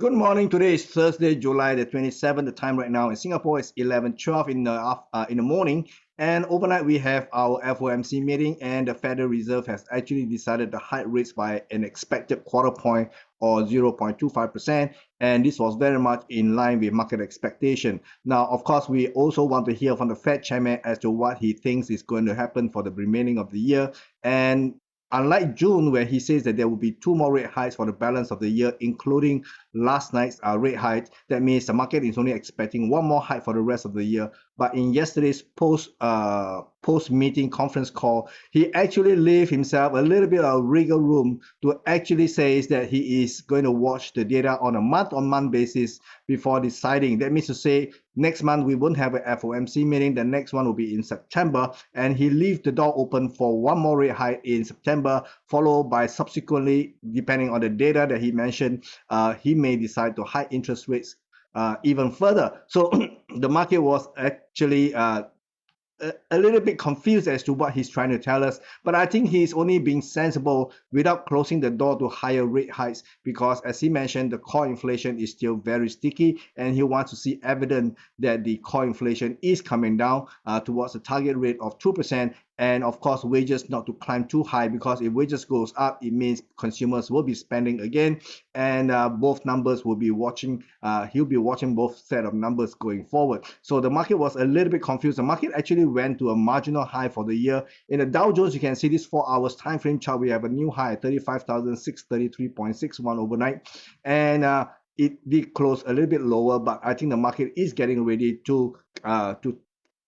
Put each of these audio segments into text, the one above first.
Good morning. Today is Thursday, July the 27th. The time right now in Singapore is 11:12 in the morning. And overnight we have our FOMC meeting, and the Federal Reserve has actually decided to hike rates by an expected quarter point or 0.25%. And this was very much in line with market expectation. Now, of course, we also want to hear from the Fed chairman as to what he thinks is going to happen for the remaining of the year. And unlike June, where he says that there will be two more rate hikes for the balance of the year, including last night's rate hike, that means the market is only expecting one more hike for the rest of the year. But in yesterday's post-meeting conference call, he actually left himself a little bit of wiggle room to actually say that he is going to watch the data on a month-on-month basis before deciding. That means to say next month we won't have an FOMC meeting. The next one will be in September, and he leaves the door open for one more rate hike in September, followed by subsequently, depending on the data that he mentioned, he may decide to hike interest rates even further. So the market was actually a little bit confused as to what he's trying to tell us, but I think he's only being sensible without closing the door to higher rate hikes, because as he mentioned, the core inflation is still very sticky, and he wants to see evidence that the core inflation is coming down towards a target rate of 2%. And of course, wages not to climb too high, because if wages goes up, it means consumers will be spending again, and both numbers will be watching. He'll be watching both set of numbers going forward. So the market was a little bit confused. The market actually went to a marginal high for the year. In the Dow Jones, you can see this 4 hours time frame chart. We have a new high, 35,633.61 overnight, and it did close a little bit lower, but I think the market is getting ready to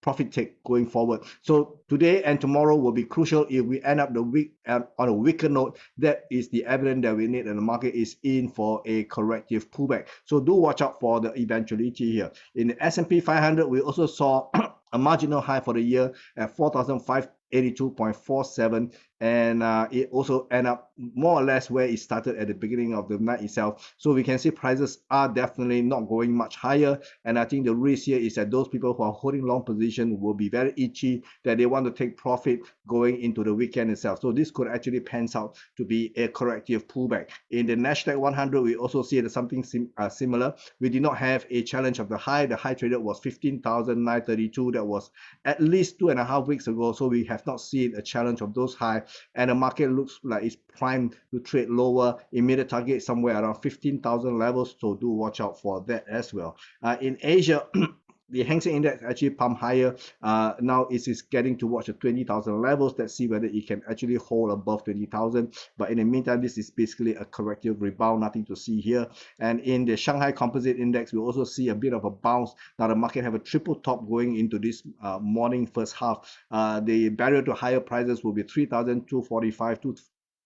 profit take going forward. So today and tomorrow will be crucial. If we end up the week on a weaker note, that is the evidence that we need, and the market is in for a corrective pullback. So do watch out for the eventuality here. In the S&P 500, we also saw a marginal high for the year at 4,582.47, and it also ended up more or less where it started at the beginning of the night itself. So we can see prices are definitely not going much higher, and I think the risk here is that those people who are holding long position will be very itchy, that they want to take profit going into the weekend itself. So this could actually pans out to be a corrective pullback. In the Nasdaq 100, we also see something similar. We did not have a challenge of the high. The high traded was 15,932. That was at least 2.5 weeks ago. So we have not seen a challenge of those high, and the market looks like it's primed to trade lower. Immediate target somewhere around 15,000 levels. So do watch out for that as well. In Asia, the Hang Seng Index actually pumped higher. Now it is getting towards the 20,000 levels. Let's see whether it can actually hold above 20,000. But in the meantime, this is basically a corrective rebound, nothing to see here. And in the Shanghai Composite Index, we also see a bit of a bounce. Now the market have a triple top going into this morning first half. The barrier to higher prices will be 3,245 to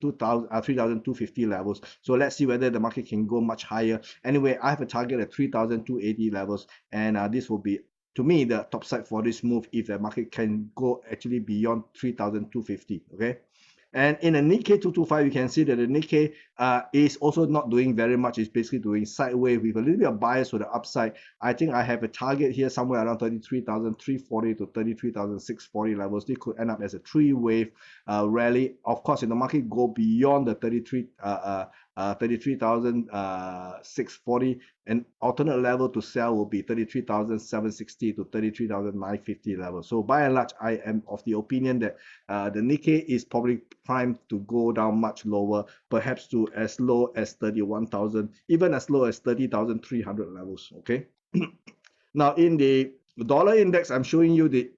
3,250 levels. So let's see whether the market can go much higher. Anyway, I have a target at 3,280 levels, and this will be, to me, the top side for this move if the market can go actually beyond 3,250. Okay. And in the Nikkei 225, you can see that the Nikkei is also not doing very much. It's basically doing sideways with a little bit of bias to the upside. I think I have a target here somewhere around 33,340 to 33,640 levels. This could end up as a three-wave rally. Of course, if the market go beyond the 33,640, an alternate level to sell will be 33,760 to 33,950 levels. So by and large, I am of the opinion that the Nikkei is probably primed to go down much lower, perhaps to as low as 31,000, even as low as 30,300 levels. Okay. Now in the dollar index, I'm showing you the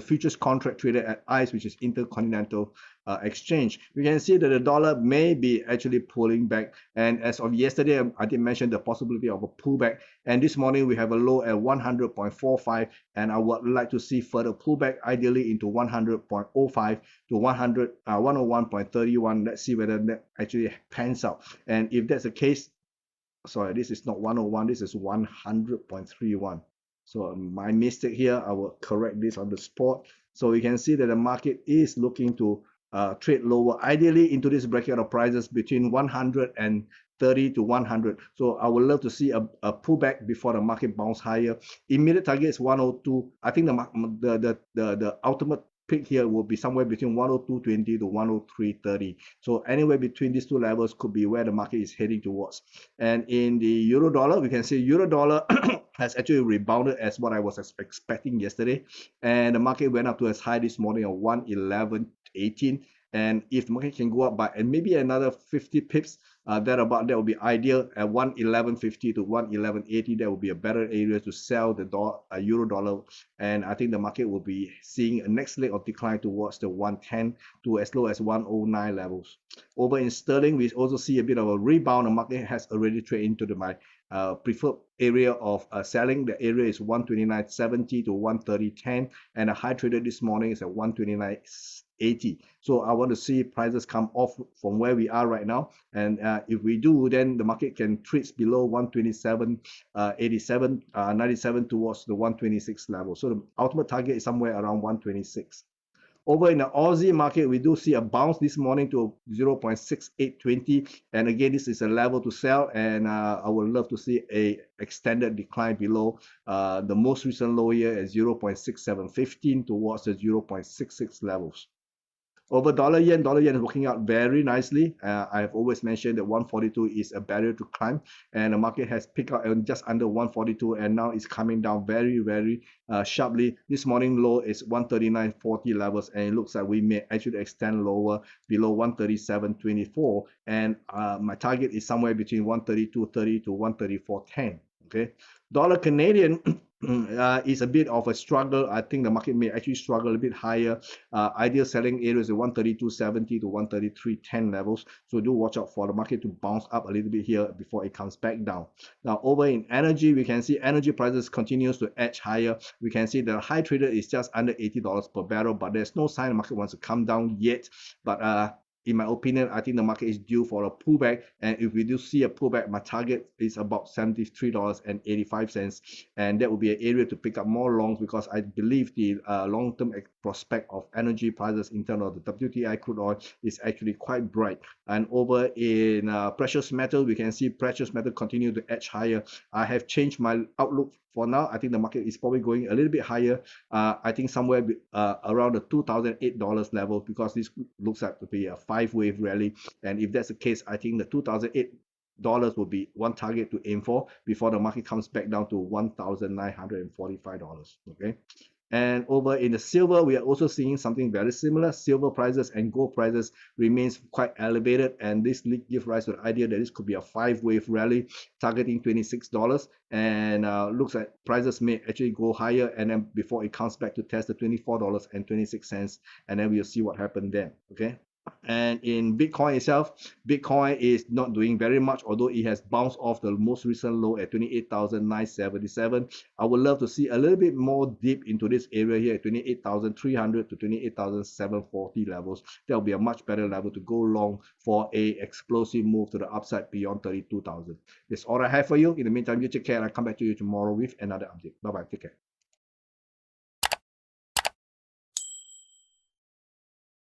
futures contract traded at ICE, which is Intercontinental Exchange. We can see that the dollar may be actually pulling back, and as of yesterday, I did mention the possibility of a pullback, and this morning we have a low at 100.45, and I would like to see further pullback, ideally into 100.05 to 101.31. Let's see whether that actually pans out, and if that's the case, sorry, this is not 101, this is 100.31. So my mistake here, I will correct this on the spot. So we can see that the market is looking to trade lower, ideally into this bracket of prices between 130 to 100. So I would love to see a pullback before the market bounce higher. Immediate target is 102. I think the ultimate peak here will be somewhere between 102.20 to 103.30. So anywhere between these two levels could be where the market is heading towards. And in the euro dollar, we can see euro dollar has actually rebounded as what I was expecting yesterday, and the market went up to as high this morning of 111.18. And if the market can go up by and maybe another 50 pips, that will be ideal. At 111.50 to 111.80, that will be a better area to sell the euro dollar. And I think the market will be seeing a next leg of decline towards the 110 to as low as 109 levels. Over in sterling, we also see a bit of a rebound. The market has already traded into my preferred area of selling. The area is 129.70 to 130.10, and the high traded this morning is at 129.80. So I want to see prices come off from where we are right now, and if we do, then the market can trade below 127.97 towards the 126 level. So the ultimate target is somewhere around 126. Over in the Aussie market, we do see a bounce this morning to 0.6820, and again, this is a level to sell, and I would love to see a extended decline below the most recent low here at 0.6715 towards the 0.66 levels. Over dollar yen is working out very nicely. I've always mentioned that 142 is a barrier to climb, and the market has picked up just under 142, and now it's coming down very, very sharply. This morning low is 139.40 levels, and it looks like we may actually extend lower below 137.24, and my target is somewhere between 132.30 to 134.10. Okay, dollar Canadian is a bit of a struggle. I think the market may actually struggle a bit higher. Ideal selling areas are 132.70 to 133.10 levels. So do watch out for the market to bounce up a little bit here before it comes back down. Now over in energy, we can see energy prices continues to edge higher. We can see the high traded is just under $80 per barrel, but there's no sign the market wants to come down yet. But in my opinion, I think the market is due for a pullback, and if we do see a pullback, my target is about $73.85, and that will be an area to pick up more longs, because I believe the long-term prospect of energy prices in terms of the WTI crude oil is actually quite bright. And over in precious metal, we can see precious metal continue to edge higher. I have changed my outlook for now. I think the market is probably going a little bit higher. I think somewhere around the $2,008 level, because this looks like to be a 5-wave rally, and if that's the case, I think the $2,008 will be one target to aim for before the market comes back down to $1,945. Okay. And over in the silver, we are also seeing something very similar. Silver prices and gold prices remains quite elevated, and this gives rise to the idea that this could be a 5-wave rally targeting $26, and looks like prices may actually go higher, and then before it comes back to test the $24.26, and then we'll see what happened then. Okay. And in Bitcoin itself, Bitcoin is not doing very much, although it has bounced off the most recent low at 28,977. I would love to see a little bit more deep into this area here at 28,300 to 28,740 levels. That will be a much better level to go long for a explosive move to the upside beyond 32,000. That's all I have for you. In the meantime, you take care, and I'll come back to you tomorrow with another update. Bye-bye. Take care.